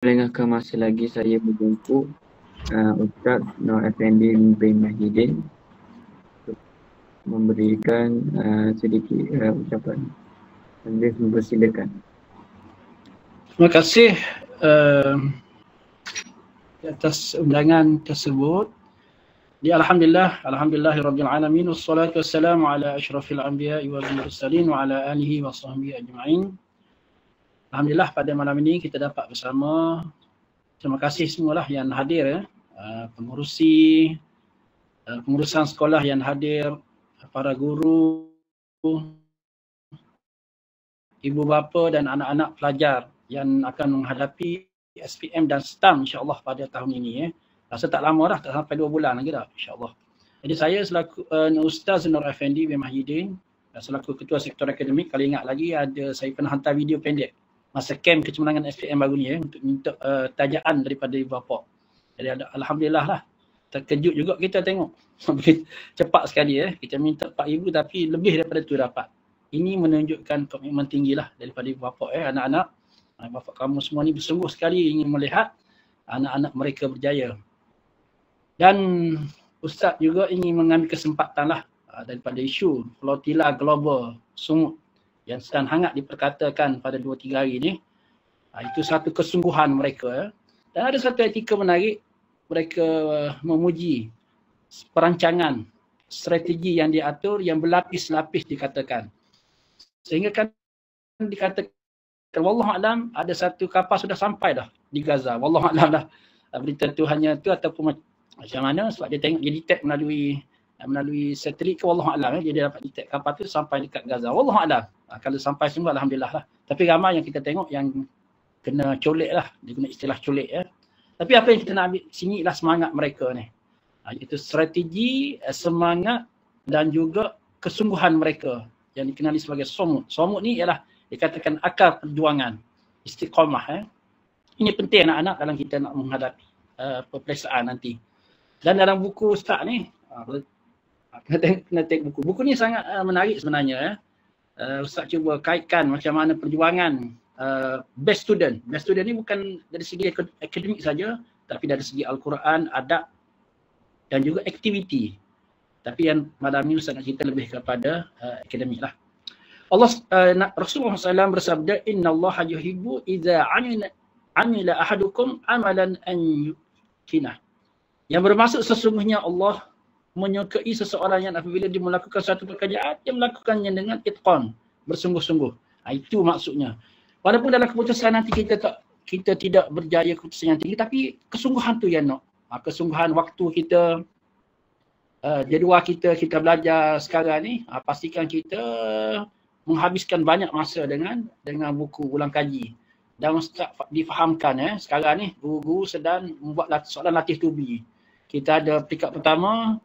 Lengahkan masa lagi saya berjumpa Ustaz Nur Effendi bin Mahidin untuk memberikan sedikit ucapan. Anda mempersilakan. Terima kasih atas undangan tersebut. Alhamdulillahirabbil alamin wassalatu wassalamu ala asyrafil anbiya'i wal mursalin wa ala alihi wa sahbihi ajma'in. Alhamdulillah pada malam ini kita dapat bersama. Terima kasih semualah yang hadir, pengurusan sekolah yang hadir, para guru, ibu bapa dan anak-anak pelajar yang akan menghadapi SPM dan STAM insya-Allah pada tahun ini. Rasa tak lama dah, tak sampai 2 bulan lagi dah insya-Allah. Jadi saya selaku Ustaz Nur Effendi bin Mahidin, selaku Ketua Sektor Akademik, kalau ingat lagi saya pernah hantar video pendek masa camp kecemerlangan SPM baru ni untuk minta tajaan daripada ibu bapa. Jadi alhamdulillah lah. Terkejut juga kita tengok. Cepat sekali kita minta 4,000 tapi lebih daripada tu dapat. Ini menunjukkan komitmen tinggilah daripada ibu bapa anak-anak. Bapa kamu semua ni bersungguh sekali ingin melihat anak-anak mereka berjaya. Dan Ustaz juga ingin mengambil kesempatan lah daripada isu flotilla global sumut yang sedang hangat diperkatakan pada 2-3 hari ni. Itu satu kesungguhan mereka. Dan ada satu etika menarik, mereka memuji perancangan strategi yang diatur yang berlapis-lapis dikatakan. Sehingga kan dikatakan wallahualam ada satu kapal sudah sampai dah di Gaza. Wallahualam dah. Berita tu hanya tu ataupun macam mana sebab dia tengok dia detect melalui satelit ke wallahualam dia dapat detect kapal tu sampai dekat Gaza. Wallahualam. Kalau sampai semua alhamdulillah lah. Tapi ramai yang kita tengok yang kena colek lah. Dia guna istilah colek Tapi apa yang kita nak ambil sini ialah semangat mereka ni. Itu strategi, semangat dan juga kesungguhan mereka yang dikenali sebagai somut. Somut ni ialah dikatakan akal perjuangan, istiqamah. Ini penting anak-anak dalam kita nak menghadapi peperiksaan nanti. Dan dalam buku Ustaz ni, kena tengok buku. Buku ni sangat menarik sebenarnya. Ustaz cuba kaitkan macam mana perjuangan best student. Best student ni bukan dari segi akademik saja, tapi dari segi Al-Quran, adab dan juga aktiviti. Tapi yang malam ni Ustaz nak cerita lebih kepada akademik lah. Rasulullah SAW bersabda, Inna Allah yuhibbu idza amila ahadukum amalan an yukinah. Yang bermaksud sesungguhnya Allah menyukai seseorang yang apabila dia melakukan satu pekerjaan, dia melakukannya dengan itqan, bersungguh-sungguh. Itu maksudnya. Walaupun dalam keputusan nanti kita tidak berjaya keputusan yang tinggi, tapi kesungguhan tu yang nak. Kesungguhan waktu kita, jadual kita belajar sekarang ni, pastikan kita menghabiskan banyak masa dengan buku ulang kaji. Dan difahamkan sekarang ni guru-guru sedang membuat soalan latih tubi. Kita ada peringkat pertama,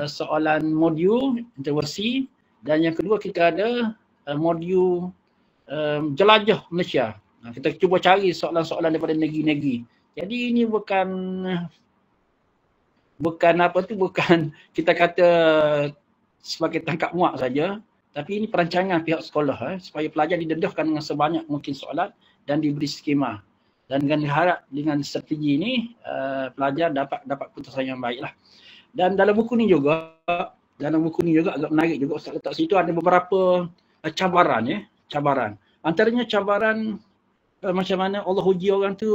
soalan modul interversi, dan yang kedua kita ada modul jelajah Malaysia. Kita cuba cari soalan-soalan daripada negeri-negeri. Jadi ini bukan kita kata sebagai tangkap muak saja, tapi ini perancangan pihak sekolah supaya pelajar didedahkan dengan sebanyak mungkin soalan dan diberi skema. Dan dengan diharap dengan strategi ini pelajar dapat keputusan yang baiklah. Dan dalam buku ni juga agak menarik juga Ustaz letak situ ada beberapa cabaran cabaran. Antaranya cabaran macam mana Allah uji orang tu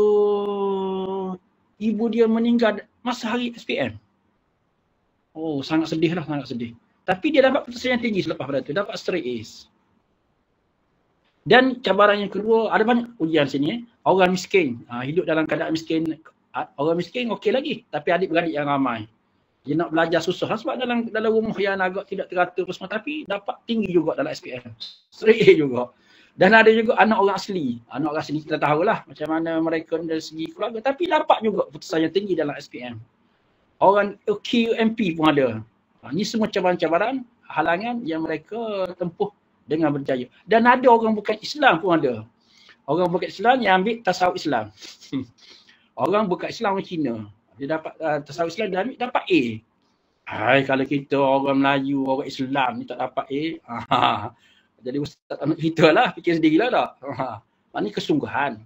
ibu dia meninggal masa hari SPM. Oh, sangat sedih. Tapi dia dapat keputusan yang tinggi selepas pada tu, dapat straight A's. Dan cabaran yang kedua, ada banyak ujian sini. Orang miskin, hidup dalam keadaan miskin. Orang miskin okey lagi, tapi adik-beradik yang ramai. Dia nak belajar susah sebab dalam rumah yang agak tidak teratur semua, tapi dapat tinggi juga dalam SPM. Straight A juga. Dan ada juga anak orang asli. Anak orang asli kita tahulah macam mana mereka dari segi keluarga, tapi dapat juga keputusan yang tinggi dalam SPM. Orang QMP pun ada. Ini semua cabaran-cabaran, halangan yang mereka tempuh dengan berjaya. Dan ada orang bukan Islam pun ada. Orang bukan Islam yang ambil tasawuf Islam. Orang bukan Islam orang Cina. Dia dapat tasawuf Islam, dia ambil dapat A. Kalau kita orang Melayu, orang Islam ni tak dapat A. Jadi Ustaz tak nak cerita lah, fikir sendirilah tak. Ini kesungguhan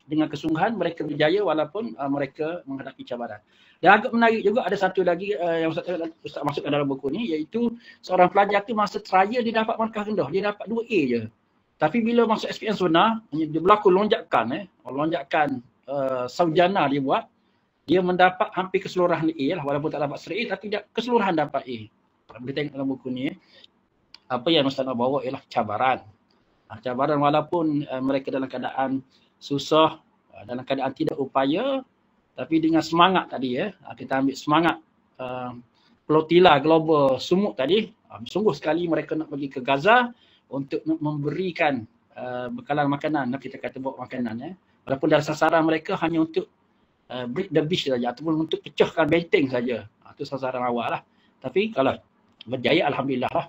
dengan kesungguhan mereka berjaya walaupun mereka menghadapi cabaran. Dan agak menarik juga ada satu lagi yang Ustaz masukkan dalam buku ni, iaitu seorang pelajar tu masa trial dia dapat markah rendah, dia dapat 2A je. Tapi bila masuk SPM sebenar, dia berlaku lonjakan sarjana dia buat, dia mendapat hampir keseluruhan A lah, walaupun tak dapat straight A tapi dia keseluruhan dapat A. Boleh tengok dalam buku ni, apa yang Ustaz nak bawa ialah cabaran. Cabaran walaupun mereka dalam keadaan susah, dalam keadaan tidak upaya, tapi dengan semangat tadi kita ambil semangat Flotilla Global Sumut tadi, sungguh sekali mereka nak pergi ke Gaza untuk memberikan bekalan makanan, kita kata bawa makanan walaupun dalam sasaran mereka hanya untuk break the beach saja ataupun untuk pecahkan benteng saja. Itu sasaran awal lah. Tapi kalau berjaya alhamdulillah lah.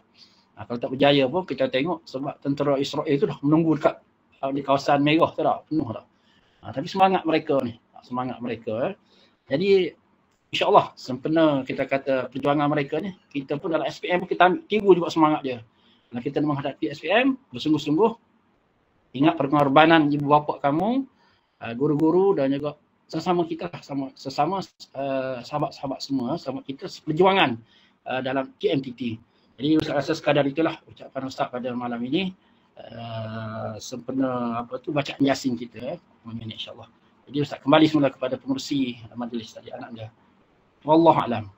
Kalau tak berjaya pun kita tengok sebab tentera Israel itu dah menunggu dekat di kawasan merah tu dah, penuh dah. Tapi semangat mereka ni, Jadi insya-Allah sempena kita kata perjuangan mereka ni, kita pun dalam SPM pun kita tiru juga semangat dia. Kalau kita nak menghadapi SPM, bersungguh-sungguh, ingat pengorbanan ibu bapa kamu, guru-guru dan juga sesama kita, sesama sahabat-sahabat semua, sahabat kita seperjuangan dalam KMTT. Jadi Ustaz rasa sekadar itulah ucapan Ustaz pada malam ini. Sempena bacaan Yasin kita insya-Allah. Jadi Ustaz kembali semula kepada pengerusi majlis tadi anak dia. Wallahu a'lam.